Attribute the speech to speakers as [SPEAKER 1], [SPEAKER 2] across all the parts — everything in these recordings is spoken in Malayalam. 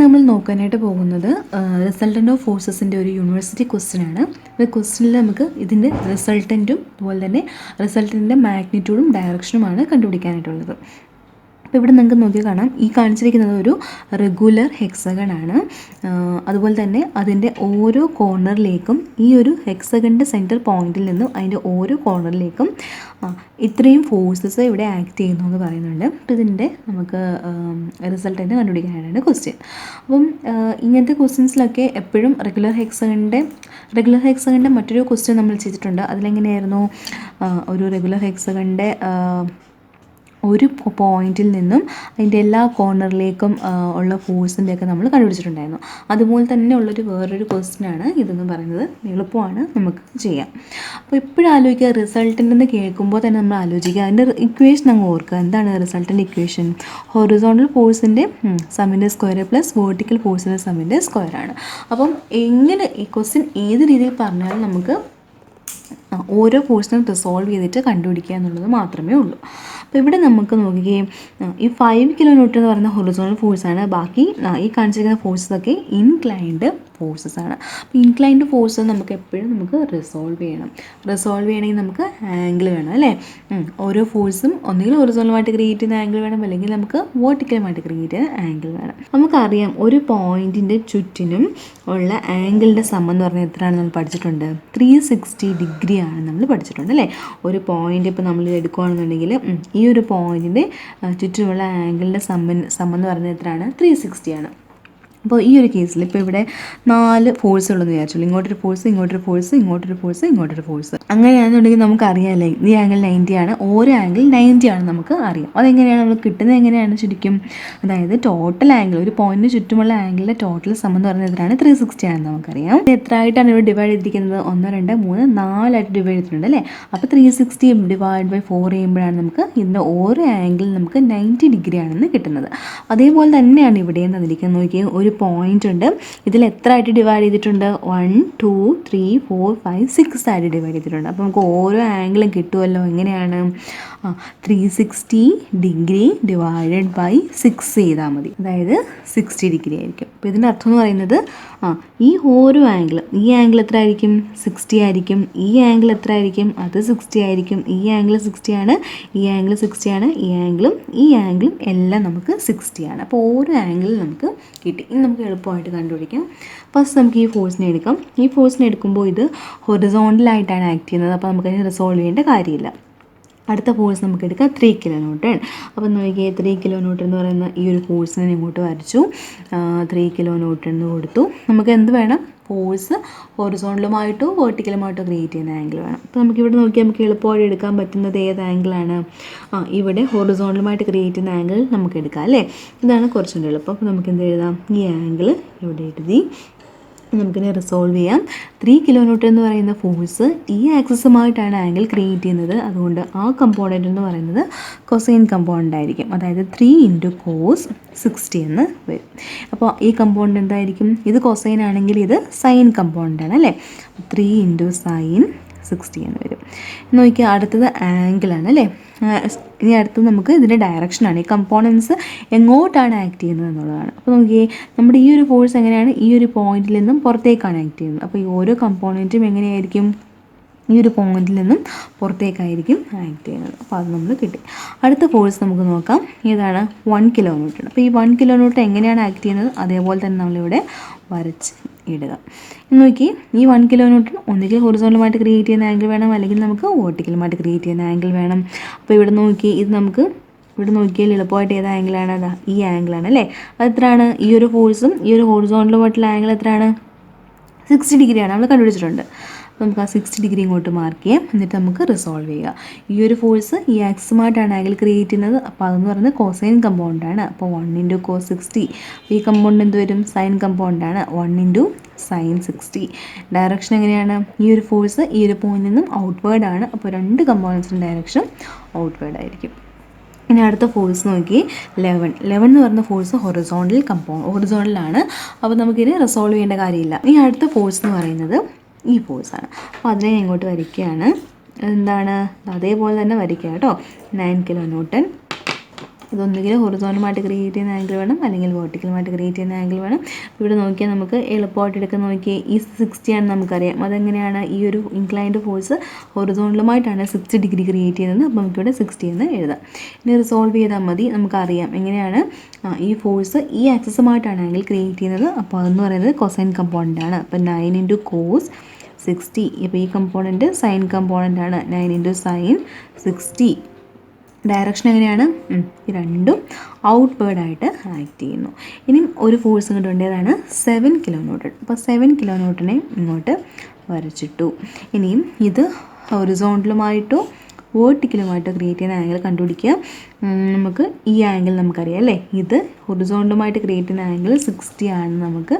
[SPEAKER 1] നമ്മൾ നോക്കാനായിട്ട് പോകുന്നത് റിസൾട്ടൻ്റ് ഓഫ് ഫോഴ്സസിൻ്റെ ഒരു യൂണിവേഴ്സിറ്റി ക്വസ്റ്റ്യൻ ആണ്. ഈ ക്വസ്റ്റ്യനിൽ നമുക്ക് ഇതിൻ്റെ റിസൾട്ടൻറ്റും അതുപോലെ തന്നെ റിസൾട്ടൻ്റെ മാഗ്നിറ്റ്യൂഡും ഡയറക്ഷനുമാണ് കണ്ടുപിടിക്കാനായിട്ടുള്ളത്. അപ്പോൾ ഇവിടെ നിങ്ങൾക്ക് നോക്കി കാണാം, ഈ കാണിച്ചിരിക്കുന്നത് ഒരു റെഗുലർ ഹെക്സഗൺ ആണ്. അതുപോലെ തന്നെ അതിൻ്റെ ഓരോ കോർണറിലേക്കും ഈ ഒരു ഹെക്സഗണിൻ്റെ സെൻറ്റർ പോയിന്റിൽ നിന്നും അതിൻ്റെ ഓരോ കോർണറിലേക്കും ഇത്രയും ഫോഴ്സസ് ഇവിടെ ആക്ട് ചെയ്യുന്നു എന്ന് പറയുന്നുണ്ട്. അപ്പോൾ ഇതിൻ്റെ നമുക്ക് റിസൾട്ടൻ്റ് കണ്ടുപിടിക്കാനായിട്ടാണ് ക്വസ്റ്റ്യൻ. അപ്പം ഇങ്ങനത്തെ ക്വസ്റ്റ്യൻസിലൊക്കെ എപ്പോഴും റെഗുലർ ഹെക്സഗണിൻ്റെ മറ്റൊരു ക്വസ്റ്റ്യൻ നമ്മൾ ചെയ്തിട്ടുണ്ട്. അതിലെങ്ങനെയായിരുന്നു, ഒരു റെഗുലർ ഹെക്സഗണിൻ്റെ ഒരു പോയിന്റിൽ നിന്നും അതിൻ്റെ എല്ലാ കോർണറിലേക്കും ഉള്ള ഫോഴ്സിൻ്റെയൊക്കെ നമ്മൾ കണ്ടുപിടിച്ചിട്ടുണ്ടായിരുന്നു. അതുപോലെ തന്നെ ഉള്ളൊരു വേറൊരു ക്വസ്റ്റ്യനാണ് ഇതെന്ന് പറയുന്നത്. എളുപ്പമാണ്, നമുക്ക് ചെയ്യാം. അപ്പോൾ എപ്പോഴും ആലോചിക്കുക, റിസൾട്ടൻ്റ് എന്ന് കേൾക്കുമ്പോൾ തന്നെ നമ്മൾ ആലോചിക്കുക അതിൻ്റെ ഇക്വേഷൻ അങ്ങ് ഓർക്കുക. എന്താണ് റിസൾട്ടൻ്റ് ഇക്വേഷൻ? ഹൊറിസോണ്ടൽ ഫോഴ്സിൻ്റെ സമ്മിൻ്റെ സ്ക്വയർ പ്ലസ് വേർട്ടിക്കൽ ഫോഴ്സിൻ്റെ സമ്മിൻ്റെ സ്ക്വയറാണ്. അപ്പം എങ്ങനെ ഈ ക്വസ്റ്റ്യൻ ഏത് രീതിയിൽ പറഞ്ഞാലും നമുക്ക് ഓരോ ഫോഴ്സിനും റിസോൾവ് ചെയ്തിട്ട് കണ്ടുപിടിക്കുക എന്നുള്ളത് മാത്രമേ ഉള്ളൂ. അപ്പോൾ ഇവിടെ നമുക്ക് നോക്കുകയും ഈ 5 kN എന്ന് പറയുന്ന ഹൊറിസോണ്ടൽ ഫോഴ്സാണ്. ബാക്കി ഈ കാണിച്ചിരിക്കുന്ന ഫോഴ്സസൊക്കെ ഇൻക്ലൈൻഡ് ഫോഴ്സസ് ആണ്. അപ്പോൾ ഇൻക്ലൈൻഡ് ഫോഴ്സ് നമുക്ക് എപ്പോഴും റിസോൾവ് ചെയ്യണമെങ്കിൽ നമുക്ക് ആംഗിൾ വേണം അല്ലേ. ഓരോ ഫോഴ്സും ഒന്നുകിൽ ഹൊറിസോണ്ടലുമായിട്ട് ക്രിയേറ്റ് ചെയ്യുന്ന ആംഗിൾ വേണം, അല്ലെങ്കിൽ നമുക്ക് വേർട്ടിക്കലുമായിട്ട് ക്രിയേറ്റ് ചെയ്യുന്ന ആംഗിൾ വേണം. നമുക്കറിയാം ഒരു പോയിൻറ്റിൻ്റെ ചുറ്റിനും ഉള്ള ആംഗിളിൻ്റെ സം എന്ന് പറഞ്ഞാൽ എത്രയാണ് നമ്മൾ പഠിച്ചിട്ടുണ്ട്? 360 ഡിഗ്രിയാണ് നമ്മൾ പഠിച്ചിട്ടുണ്ട് അല്ലേ. ഒരു പോയിൻ്റ് ഇപ്പോൾ നമ്മൾ എടുക്കുകയാണെന്നുണ്ടെങ്കിൽ ഈ ഒരു പോയിൻറ്റിൻ്റെ ചുറ്റിനുമുള്ള ആംഗിളിൻ്റെ സം എന്ന് പറഞ്ഞാൽ എത്രയാണ്? 360 ആണ്. അപ്പോൾ ഈ ഒരു കേസിൽ ഇപ്പോൾ ഇവിടെ 4 ഫോഴ്സ് ഉള്ളതെന്ന് വിചാരിച്ചോളൂ. ഇങ്ങോട്ടൊരു ഫോഴ്സ്, ഇങ്ങോട്ടൊരു ഫോഴ്സ്, ഇങ്ങോട്ടൊരു ഫോഴ്സ്, ഇങ്ങോട്ടൊരു ഫോഴ്സ്. അങ്ങനെയാണെന്നുണ്ടെങ്കിൽ നമുക്കറിയാമല്ലേ ഈ ആംഗിൾ 90 ആണ്, ഓരോ ആംഗിൾ 90 ആണ് നമുക്ക് അറിയാം. അതെങ്ങനെയാണ് നമുക്ക് കിട്ടുന്നത്? എങ്ങനെയാണ് ശരിക്കും? അതായത് ടോട്ടൽ ആംഗിൾ, ഒരു പോയിന്റിന് ചുറ്റുമുള്ള ആംഗിളിൻ്റെ ടോട്ടൽ സം എന്ന് പറയുന്നത് എത്രയാണ്? 360 ആണെന്ന് നമുക്കറിയാം. എത്ര ആയിട്ടാണ് ഇവിടെ ഡിവൈഡ് ചെയ്തിരിക്കുന്നത്? 1 2 3 4 ആയിട്ട് ഡിവൈഡ് ചെയ്തിട്ടുണ്ട് അല്ലേ. അപ്പോൾ 360 ഡിവൈഡ് ബൈ 4 ചെയ്യുമ്പോഴാണ് നമുക്ക് ഇതിൻ്റെ ഓരോ ആംഗിൾ നമുക്ക് 90 ഡിഗ്രി ആണെന്ന് കിട്ടുന്നത്. അതേപോലെ തന്നെയാണ് ഇവിടെയും തന്നിരിക്കുന്നത്. നോക്കിയാൽ ഒരു പോയിന്റ് ഉണ്ട്, ഇതിൽ എത്ര ആയിട്ട് ഡിവൈഡ് ചെയ്തിട്ടുണ്ട്? 1 2 3 4 5 6 ആയിട്ട് ഡിവൈഡ് ചെയ്തിട്ടുണ്ട്. അപ്പോൾ നമുക്ക് ഓരോ ആംഗിളും കിട്ടുമല്ലോ. എങ്ങനെയാണ്? 360 ഡിഗ്രി ഡിവൈഡഡ് ബൈ 6 ചെയ്താൽ മതി, അതായത് 60 ഡിഗ്രി ആയിരിക്കും. അപ്പോൾ ഇതിൻ്റെ അർത്ഥം എന്ന് പറയുന്നത് ഈ ഓരോ ആംഗിളും, ഈ ആംഗിൾ എത്ര ആയിരിക്കും? 60 ആയിരിക്കും. ഈ ആംഗിൾ എത്ര ആയിരിക്കും? അത് 60 ആയിരിക്കും. ഈ ആംഗിൾ 60 ആണ്, ഈ ആംഗിൾ 60 ആണ്, ഈ ആംഗിളും എല്ലാം നമുക്ക് 60 ആണ്. അപ്പോൾ ഓരോ ആംഗിളും നമുക്ക് കിട്ടി. ഇനി നമുക്ക് എളുപ്പമായിട്ട് കണ്ടുപിടിക്കാം. ഫസ്റ്റ് നമുക്ക് ഈ ഫോഴ്സിനെ എടുക്കാം. ഈ ഫോഴ്സിനെ എടുക്കുമ്പോൾ ഇത് ഹൊറിസോണ്ടലായിട്ടാണ് ആക്ട് ചെയ്യുന്നത്. അപ്പോൾ നമുക്കതിന് റിസോൾവ് ചെയ്യേണ്ട കാര്യമില്ല. അടുത്ത ഫോഴ്സ് നമുക്ക് എടുക്കാം 3 kN. അപ്പോൾ നോക്കിയാൽ 3 kN എന്ന് പറയുന്ന ഈ ഒരു ഫോഴ്സിനെ ഇങ്ങോട്ട് വരച്ചു. 3 kN എന്ന് കൊടുത്തു. നമുക്ക് എന്ത് വേണം? ഫോഴ്സ് ഹൊറിസോണ്ടലുമായിട്ടോ വേർട്ടിക്കലുമായിട്ടോ ക്രിയേറ്റ് ചെയ്യുന്ന ആംഗിൾ വേണം. അപ്പോൾ നമുക്കിവിടെ നോക്കിയാൽ നമുക്ക് എളുപ്പമായിട്ട് എടുക്കാൻ പറ്റുന്നത് ഏത് ആംഗിളാണ്? ഇവിടെ ഹൊറിസോണ്ടലുമായിട്ട് ക്രിയേറ്റ് ചെയ്യുന്ന ആംഗിൾ നമുക്ക് എടുക്കാം അല്ലേ. ഇതാണ് കുറച്ചുകൂടി എളുപ്പം. അപ്പോൾ നമുക്ക് എന്ത് എഴുതാം? ഈ ആംഗിൾ ഇവിടെ എഴുതി നമുക്കിനെ റിസോൾവ് ചെയ്യാം. 3 kN എന്ന് പറയുന്ന ഫോഴ്സ് ഈ ആക്സിസുമായിട്ടാണ് ആംഗിൾ ക്രിയേറ്റ് ചെയ്യുന്നത്. അതുകൊണ്ട് ആ കമ്പോണൻറ്റ് എന്ന് പറയുന്നത് കൊസൈൻ കമ്പോണൻ്റ് ആയിരിക്കും. അതായത് 3 × cos 60 എന്ന് വരും. അപ്പോൾ ഈ കമ്പോണൻ്റ് എന്തായിരിക്കും? ഇത് കൊസൈൻ ആണെങ്കിൽ ഇത് സൈൻ കമ്പോണൻ്റ് ആണ് അല്ലേ. 3 × sin 60 എന്ന് വരും. നോക്കിയാൽ അടുത്തത് ആംഗിളാണ് അല്ലേ. ഇനി അടുത്തത് നമുക്ക് ഇതിൻ്റെ ഡയറക്ഷനാണ്. ഈ കമ്പോണൻസ് എങ്ങോട്ടാണ് ആക്ട് ചെയ്യുന്നത് എന്നുള്ളതാണ്. അപ്പോൾ നോക്കിയേ, നമ്മുടെ ഈ ഒരു ഫോഴ്സ് എങ്ങനെയാണ്? ഈ ഒരു പോയിന്റിൽ നിന്നും പുറത്തേക്കാണ് ആക്ട് ചെയ്യുന്നത്. അപ്പോൾ ഈ ഓരോ കമ്പോണൻറ്റും എങ്ങനെയായിരിക്കും? ഈ ഒരു പോയിന്റിൽ നിന്നും പുറത്തേക്കായിരിക്കും ആക്ട് ചെയ്യുന്നത്. അപ്പോൾ അത് നമ്മൾ കിട്ടി. അടുത്ത ഫോഴ്സ് നമുക്ക് നോക്കാം. ഏതാണ്? 1 kN. അപ്പോൾ ഈ 1 kN എങ്ങനെയാണ് ആക്ട് ചെയ്യുന്നത്? അതേപോലെ തന്നെ നമ്മളിവിടെ വരച്ച് ഇടുക. നോക്കി, ഈ 1 kN ഒന്നുകിൽ ഹൊറിസോണ്ടലുമായിട്ട് ക്രിയേറ്റ് ചെയ്യുന്ന ആംഗിൾ വേണം, അല്ലെങ്കിൽ നമുക്ക് വേർട്ടിക്കലുമായിട്ട് ക്രിയേറ്റ് ചെയ്യുന്ന ആംഗിൾ വേണം. അപ്പോൾ ഇവിടെ നോക്കി, ഇത് നമുക്ക് ഇവിടെ നോക്കിയാൽ എളുപ്പമായിട്ട് ഏത് ആംഗിളാണ്? അതാ ഈ ആംഗിളാണ് അല്ലേ. അത് എത്രയാണ്? ഈ ഒരു ഫോഴ്സും ഈ ഒരു ഹൊറിസോണ്ടലുമായിട്ടുള്ള ആംഗിൾ എത്രയാണ്? 60 ഡിഗ്രിയാണ്. നമ്മൾ കണ്ടുപിടിച്ചിട്ടുണ്ട്. നമുക്ക് ആ 60 ഡിഗ്രി ഇങ്ങോട്ട് മാർക്ക് ചെയ്യാം. എന്നിട്ട് നമുക്ക് റിസോൾവ് ചെയ്യുക. ഈ ഒരു ഫോഴ്സ് ഈ ആക്സിസുമായിട്ടാണ് ആംഗിൾ ക്രിയേറ്റ് ചെയ്യുന്നത്. അപ്പോൾ അതെന്ന് പറയുന്നത് കോസൈൻ കമ്പോണൻ്റാണ്. അപ്പോൾ 1 × cos 60. ഈ കമ്പോണൻ്റ് എന്ത് വരും? സൈൻ കമ്പോണൻ്റാണ്. 1 × sin 60. ഡയറക്ഷൻ എങ്ങനെയാണ്? ഈ ഒരു ഫോഴ്സ് ഈ ഒരു പോയിന്റിൽ നിന്നും ഔട്ട്വേർഡ് ആണ്. അപ്പോൾ രണ്ട് കമ്പോണൻസിൻ്റെ ഡയറക്ഷൻ ഔട്ട്വേർഡ് ആയിരിക്കും. ഇനി അടുത്ത ഫോഴ്സ് നോക്കി 11 എന്ന് പറയുന്ന ഫോഴ്സ് ഹൊറിസോണ്ടലാണ്. അപ്പോൾ നമുക്കിത് റിസോൾവ് ചെയ്യേണ്ട കാര്യമില്ല. ഈ അടുത്ത ഫോഴ്സ് എന്ന് പറയുന്നത് ഈ ഫോഴ്സാണ്. അപ്പോൾ അതിനെ ഇങ്ങോട്ട് വരയ്ക്കുകയാണ്. എന്താണ്? അതേപോലെ തന്നെ വരയ്ക്കുക കേട്ടോ. 9 kN ഇതൊന്നുകിൽ ഹൊറിസോണ്ടലുമായിട്ട് ക്രിയേറ്റ് ചെയ്യുന്ന ആംഗിൾ വേണം, അല്ലെങ്കിൽ വെർട്ടിക്കലുമായിട്ട് ക്രിയേറ്റ് ചെയ്യുന്ന ആംഗിൾ വേണം. ഇവിടെ നോക്കിയാൽ നമുക്ക് എളുപ്പമായിട്ട് എടുക്കുന്ന നോക്കിയാൽ ഈ 60 ആണെന്ന് നമുക്കറിയാം. അതെങ്ങനെയാണ് ഈ ഒരു ഇൻക്ലൈൻഡ് ഫോഴ്സ് ഹൊറിസോണ്ടലുമായിട്ടാണ് 60 ഡിഗ്രി ക്രിയേറ്റ് ചെയ്യുന്നത്. അപ്പോൾ നമുക്കിവിടെ 60 എന്ന് എഴുതാം. ഇനി റിസോൾവ് ചെയ്താൽ മതി. നമുക്കറിയാം എങ്ങനെയാണ് ഈ ഫോഴ്സ് ഈ ആക്സിസുമായിട്ടാണ് ആംഗിൾ ക്രിയേറ്റ് ചെയ്യുന്നത്. അപ്പോൾ അതെന്ന് പറയുന്നത് കൊസൈൻ കമ്പോണൻ്റ് ആണ്. അപ്പോൾ 9 × cos 60. ഇപ്പോൾ ഈ കമ്പോണൻറ്റ് സൈൻ കമ്പോണൻ്റ് ആണ്. 9 × sin 60. ഡയറക്ഷൻ എങ്ങനെയാണ്? ഈ രണ്ടും ഔട്ട്വേർഡായിട്ട് ആക്ട് ചെയ്യുന്നു. ഇനി ഒരു ഫോഴ്സ് ഇങ്ങോട്ടുണ്ട്, ഏതാണ്? 7 kN. അപ്പോൾ 7 kN ഇങ്ങോട്ട് വരച്ചിട്ടു. ഇനിയും ഇത് ഹൊറിസോണ്ടലുമായിട്ടോ വേർട്ടിക്കലുമായിട്ടോ ക്രിയേറ്റ് ചെയ്യുന്ന ആംഗിൾ കണ്ടുപിടിക്കുക. നമുക്ക് ഈ ആംഗിൾ നമുക്കറിയാം അല്ലേ, ഇത് ഹൊറിസോണ്ടലുമായിട്ട് ക്രിയേറ്റ് ചെയ്യുന്ന ആംഗിൾ 60 ആണെന്ന് നമുക്ക്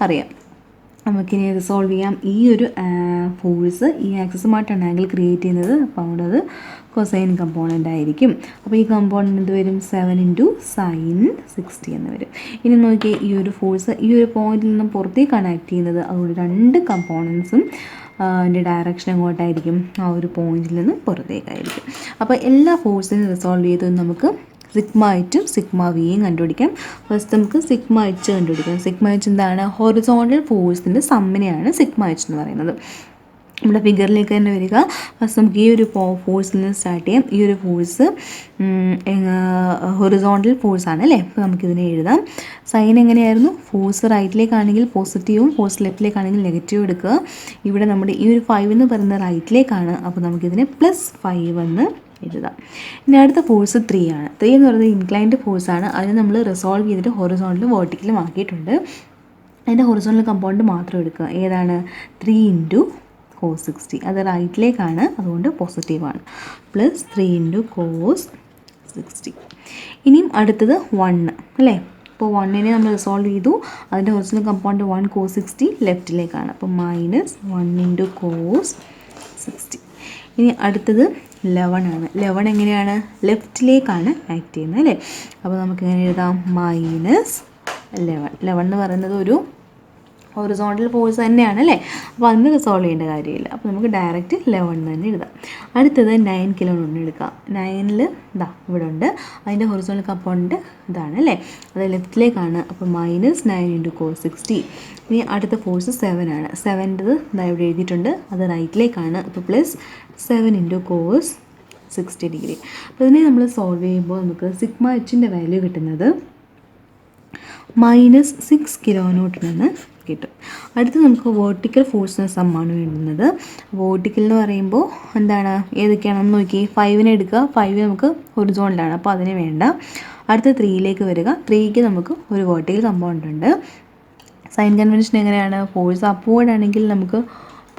[SPEAKER 1] അറിയാം. നമുക്കിനി റിസോൾവ് ചെയ്യാം. ഈ ഒരു ഫോഴ്സ് ഈ ആക്സിസുമായിട്ടാണ് ആംഗിൾ ക്രിയേറ്റ് ചെയ്യുന്നത്. അപ്പോൾ അവിടെ അത് കൊസൈൻ കമ്പോണൻ്റ് ആയിരിക്കും. അപ്പോൾ ഈ കമ്പോണൻ്റ് എന്ത് വരും? 7 × sin 60 എന്ന് വരും. ഇനി നോക്കി, ഈ ഒരു ഫോഴ്സ് ഈ ഒരു പോയിന്റിൽ നിന്നും പുറത്തേക്കാണ് ആക്ട് ചെയ്യുന്നത്. അതുകൊണ്ട് രണ്ട് കമ്പോണൻസും അതിൻ്റെ ഡയറക്ഷൻ എങ്ങോട്ടായിരിക്കും? ആ ഒരു പോയിന്റിൽ നിന്ന് പുറത്തേക്കായിരിക്കും. അപ്പോൾ എല്ലാ ഫോഴ്സിനും റിസോൾവ് ചെയ്ത് നമുക്ക് സിഗ്മ എച്ചും സിഗ്മ വിയും കണ്ടുപിടിക്കാം. ഫസ്റ്റ് നമുക്ക് സിഗ്മ എച്ച് കണ്ടുപിടിക്കാം. സിഗ്മ എച്ച് എന്താണ്? ഹൊറിസോണ്ടൽ ഫോഴ്സിൻ്റെ സമ്മിനെയാണ് സിഗ്മ എച്ച് എന്ന് പറയുന്നത്. നമ്മുടെ ഫിഗറിലേക്ക് തന്നെ വരിക. ഫസ്റ്റ് നമുക്ക് ഈ ഒരു ഫോഴ്സിൽ നിന്ന് സ്റ്റാർട്ട് ചെയ്യാം. ഈ ഒരു ഫോഴ്സ് ഹൊറിസോണ്ടൽ ഫോഴ്സാണ് അല്ലേ. അപ്പോൾ നമുക്കിതിനെ എഴുതാം. സൈൻ എങ്ങനെയായിരുന്നു? ഫോഴ്സ് റൈറ്റിലേക്കാണെങ്കിൽ പോസിറ്റീവും ഫോഴ്സ് ലെഫ്റ്റിലേക്കാണെങ്കിൽ നെഗറ്റീവും എടുക്കുക. ഇവിടെ നമ്മുടെ ഈ ഒരു 5 എന്ന് പറയുന്നത് റൈറ്റിലേക്കാണ്. അപ്പോൾ നമുക്കിതിനെ +5 എന്ന് എഴുതാം. ഇനി അടുത്ത ഫോഴ്സ് 3 ആണ്. 3 എന്ന് പറയുന്നത് ഇൻക്ലൈൻഡ് ഫോഴ്സാണ്. അതിന് നമ്മൾ റിസോൾവ് ചെയ്തിട്ട് ഹൊറിസോണ്ടലും വേർട്ടിക്കലും ആക്കിയിട്ടുണ്ട്. അതിൻ്റെ ഹൊറിസോണ്ടൽ കമ്പോണൻറ്റ് മാത്രം എടുക്കുക. ഏതാണ്? 3 × cos 60. അത് റൈറ്റിലേക്കാണ്, അതുകൊണ്ട് പോസിറ്റീവാണ്. +3 × cos 60. ഇനിയും അടുത്തത് 1 അല്ലേ. അപ്പോൾ 1നെ നമ്മൾ റിസോൾവ് ചെയ്തു. അതിൻ്റെ ഹൊറിസോണ്ടൽ കമ്പോണൻറ്റ് 1 cos 60 ലെഫ്റ്റിലേക്കാണ്. അപ്പോൾ -1 × cos 60. ഇനി അടുത്തത് 11 ആണ്. 11 എങ്ങനെയാണ്? ലെഫ്റ്റിലേക്കാണ് ആക്ട് ചെയ്യുന്നത് അല്ലേ. അപ്പോൾ നമുക്ക് എങ്ങനെ എഴുതാം? -11. 11 എന്ന് പറയുന്നത് ഒരു ഹൊറിസോണ്ടൽ ഫോഴ്സ് തന്നെയാണ് അല്ലേ. അപ്പോൾ അതിന് റിസോൾവ് ചെയ്യേണ്ട കാര്യമില്ല. അപ്പോൾ നമുക്ക് ഡയറക്റ്റ് 11 തന്നെ എഴുതാം. അടുത്തത് 9 kN എടുക്കാം. 9ൽ ഇതാ ഇവിടെ ഉണ്ട്. അതിൻ്റെ ഹൊറിസോണ്ടൽ കമ്പോണൻറ്റ് ഇതാണ് അല്ലേ. അത് ലെഫ്റ്റിലേക്കാണ്. അപ്പോൾ -9 × cos 60. ഇനി അടുത്ത ഫോഴ്സ് 7 ആണ്. 7ൻ്റെത് ഇതാ ഇവിടെ എഴുതിയിട്ടുണ്ട്. അത് റൈറ്റിലേക്കാണ്. അപ്പോൾ +7 × cos 60 ഡിഗ്രി. അപ്പോൾ ഇതിനെ നമ്മൾ സോൾവ് ചെയ്യുമ്പോൾ നമുക്ക് സിഗ്മ എച്ചിൻ്റെ വാല്യൂ കിട്ടുന്നത് -6 kN എന്ന് കിട്ടും. അടുത്ത് നമുക്ക് വേർട്ടിക്കൽ ഫോഴ്സിന് സമ്മാണ് വേണ്ടുന്നത്. വേർട്ടിക്കൽ എന്ന് പറയുമ്പോൾ എന്താണ്? ഏതൊക്കെയാണെന്ന് നോക്കി. 5നെ എടുക്കുക. 5 നമുക്ക് ഹൊറിസോണ്ടലാണ്, അപ്പോൾ അതിന് വേണ്ട. അടുത്ത 3ലേക്ക് വരിക. 3ക്ക് നമുക്ക് ഒരു വേർട്ടിക്കൽ കമ്പോണൻ്റ് ഉണ്ട്. സൈൻ കൺവെൻഷൻ എങ്ങനെയാണ്? ഫോഴ്സ് അപ്വേർഡ് ആണെങ്കിൽ നമുക്ക്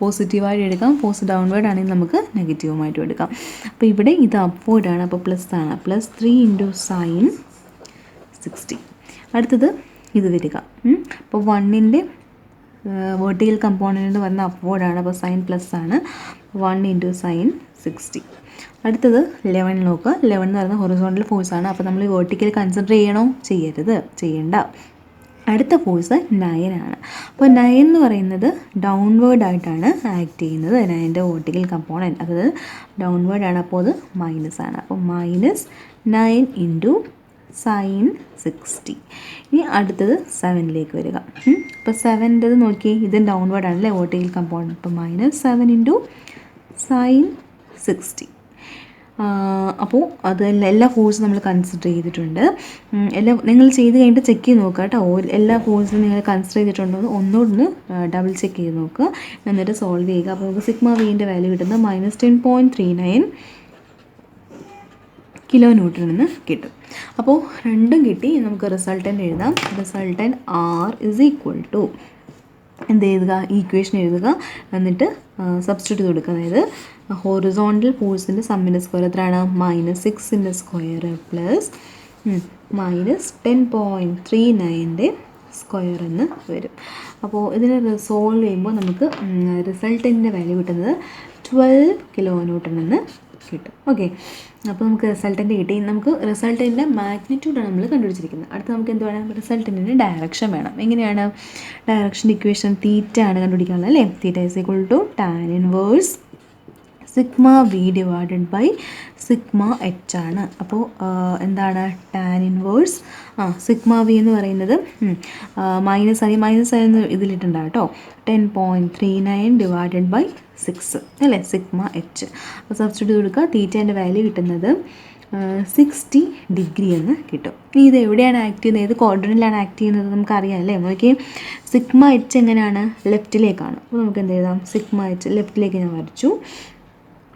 [SPEAKER 1] പോസിറ്റീവായിട്ട് എടുക്കാം, ഫോഴ്സ് ഡൗൺവേർഡ് ആണെങ്കിൽ നമുക്ക് നെഗറ്റീവുമായിട്ടും എടുക്കാം. അപ്പോൾ ഇവിടെ ഇത് അപ്വേർഡാണ്, അപ്പോൾ പ്ലസ് ആണ്. +3 × sin 60. അടുത്തത് ഇത് വരിക. അപ്പോൾ 1ൻ്റെ വേർട്ടിക്കൽ കമ്പോണൻ്റ് വരുന്ന അപ്വേർഡാണ്, അപ്പോൾ സൈൻ പ്ലസ് ആണ്. 1 × sin 60. അടുത്തത് 11 നോക്കുക. 11 എന്ന് പറയുന്നത് ഹൊറിസോണ്ടൽ ഫോഴ്സാണ്. അപ്പോൾ നമ്മൾ വേർട്ടിക്കൽ കൺസിഡർ ചെയ്യണോ? ചെയ്യണ്ട. അടുത്ത ഫോഴ്സ് 9 ആണ്. അപ്പോൾ 9 എന്ന് പറയുന്നത് ഡൗൺവേർഡ് ആയിട്ടാണ് ആക്ട് ചെയ്യുന്നത്. 9ൻ്റെ വേർട്ടിക്കൽ കമ്പോണൻറ്റ് അത് ഡൗൺവേർഡ് ആണ്, അപ്പോൾ അത് മൈനസ് ആണ്. അപ്പോൾ -9 × sin 60. ഇനി അടുത്തത് 7ലേക്ക് വരിക. അപ്പോൾ 7ൻ്റെത് നോക്കി, ഇത് ഡൗൺവേർഡ് ആണല്ലേ വേർട്ടിക്കൽ കമ്പോണൻറ്റ്. അപ്പോൾ -7 × sin 60. അപ്പോൾ അത് എല്ലാ ഫോഴ്സും നമ്മൾ കൺസിഡർ ചെയ്തിട്ടുണ്ട്. നിങ്ങൾ ചെയ്ത് കഴിഞ്ഞിട്ട് ചെക്ക് ചെയ്ത് നോക്കുക കേട്ടോ. എല്ലാ ഫോഴ്സും നിങ്ങൾ കൺസിഡർ ചെയ്തിട്ടുണ്ടോ എന്ന് ഒന്നുകൂടി ഡബിൾ ചെക്ക് ചെയ്ത് നോക്കുക. എന്നിട്ട് സോൾവ് ചെയ്യുക. അപ്പോൾ നമുക്ക് സിഗ്മ വിൻ്റെ വാല്യൂ കിട്ടുന്നത് -10.39 kN എന്ന് കിട്ടും. അപ്പോൾ രണ്ടും കിട്ടി. നമുക്ക് റിസൾട്ടൻ്റ് എഴുതാം. റിസൾട്ടൻ്റ് R = എന്ത് എഴുതുക? ഈക്വേഷൻ എഴുതുക. എന്നിട്ട് സബ്സ്റ്റിറ്റ്യൂട്ട് കൊടുക്കുക. അതായത് ഹൊറിസോണ്ടൽ ഫോഴ്സിൻ്റെ സമ്മിൻ്റെ സ്ക്വയർ എത്രയാണ്? -6ൻ്റെ സ്ക്വയർ പ്ലസ് -10.39ൻ്റെ സ്ക്വയർ എന്ന് വരും. അപ്പോൾ ഇതിനെ റിസോൾവ് ചെയ്യുമ്പോൾ നമുക്ക് റിസൾട്ടൻ്റെ വാല്യൂ കിട്ടുന്നത് 12 kN എന്ന് കിട്ടും. ഓക്കെ, അപ്പോൾ നമുക്ക് റിസൾട്ടൻ്റ് കിട്ടി. നമുക്ക് റിസൾട്ടൻ്റെ മാഗ്നിറ്റ്യൂഡാണ് നമ്മൾ കണ്ടുപിടിച്ചിരിക്കുന്നത്. അടുത്ത് നമുക്ക് എന്ത് വേണം? റിസൾട്ടൻ്റെ ഡയറക്ഷൻ വേണം. എങ്ങനെയാണ് ഡയറക്ഷൻ? ഇക്വേഷൻ തീറ്റ ആണ് കണ്ടുപിടിക്കാനുള്ളത് അല്ലേ. θ = tan 1 sigma V divided by sigma H ആണ്. അപ്പോൾ എന്താണ് ടാൻ ഇൻവേഴ്സ് സിഗ്മ വി എന്ന് പറയുന്നത് മൈനസ് ആയിരുന്നു ഇതിലിട്ടുണ്ടാകും കേട്ടോ. 10.39 ഡിവൈഡഡ് ബൈ 6 അല്ലേ സിഗ്മ എച്ച്. അപ്പോൾ സബ്സ്റ്റിറ്റ്യൂട്ട് കൊടുക്കുക. തീറ്റേൻ്റെ വാല്യൂ കിട്ടുന്നത് 60 ഡിഗ്രി എന്ന് കിട്ടും. ഇനി ഇത് എവിടെയാണ് ആക്ട് ചെയ്യുന്നത്, ഏത് ക്വാഡ്രൻറ്റിലാണ് ആക്ട് ചെയ്യുന്നത് നമുക്കറിയാം അല്ലേ. നോക്കി സിഗ്മ എച്ച് എങ്ങനെയാണ്, ലെഫ്റ്റിലേക്കാണ്. അപ്പോൾ നമുക്ക് എന്ത് എഴുതാം, സിഗ്മ എച്ച് ലെഫ്റ്റിലേക്ക് ഞാൻ വരച്ചു.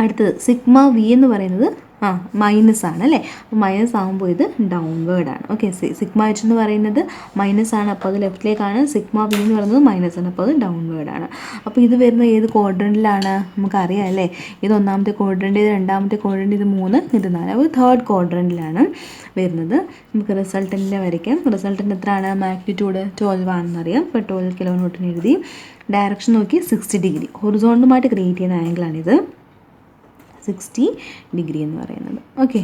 [SPEAKER 1] അടുത്തത് സിഗ്മ വി എന്ന് പറയുന്നത് മൈനസ് ആണ് അല്ലേ. അപ്പോൾ മൈനസ് ആകുമ്പോൾ ഇത് ഡൗൺവേർഡ് ആണ്. ഓക്കെ, സിഗ്മ എച്ച് എന്ന് പറയുന്നത് മൈനസ് ആണ്, അപ്പോൾ അത് ലെഫ്റ്റിലേക്കാണ്. സിഗ്മ വി എന്ന് പറയുന്നത് മൈനസ് ആണ്, അപ്പോൾ അത് ഡൗൺവേർഡ് ആണ്. അപ്പോൾ ഇത് വരുന്നത് ഏത് ക്വാഡ്രൻറ്റിലാണ് നമുക്കറിയാം അല്ലേ. ഇത് ഒന്നാമത്തെ ക്വാഡ്രൻറ്റ്, ഇത് രണ്ടാമത്തെ ക്വാഡ്രൻറ്റ്, ഇത് 3, ഇത് 4. അപ്പോൾ തേർഡ് ക്വാഡ്രൻറ്റിലാണ് വരുന്നത്. നമുക്ക് റിസൾട്ടൻറ്റിനെ വരയ്ക്കാം. റിസൾട്ടൻ്റ് എത്രയാണ്, മാഗ്നിറ്റ്യൂഡ് 12 ആണെന്നറിയാം. അപ്പോൾ 12 കിലോ ന്യൂട്ടൺ എഴുതി. ഡയറക്ഷൻ നോക്കി 60 ഡിഗ്രി ഹൊറിസോണ്ടലുമായിട്ട് ക്രിയേറ്റ് ചെയ്യുന്ന ആംഗിളാണിത്, 60 ഡിഗ്രി എന്ന് പറയുന്നത്. ഓക്കെ.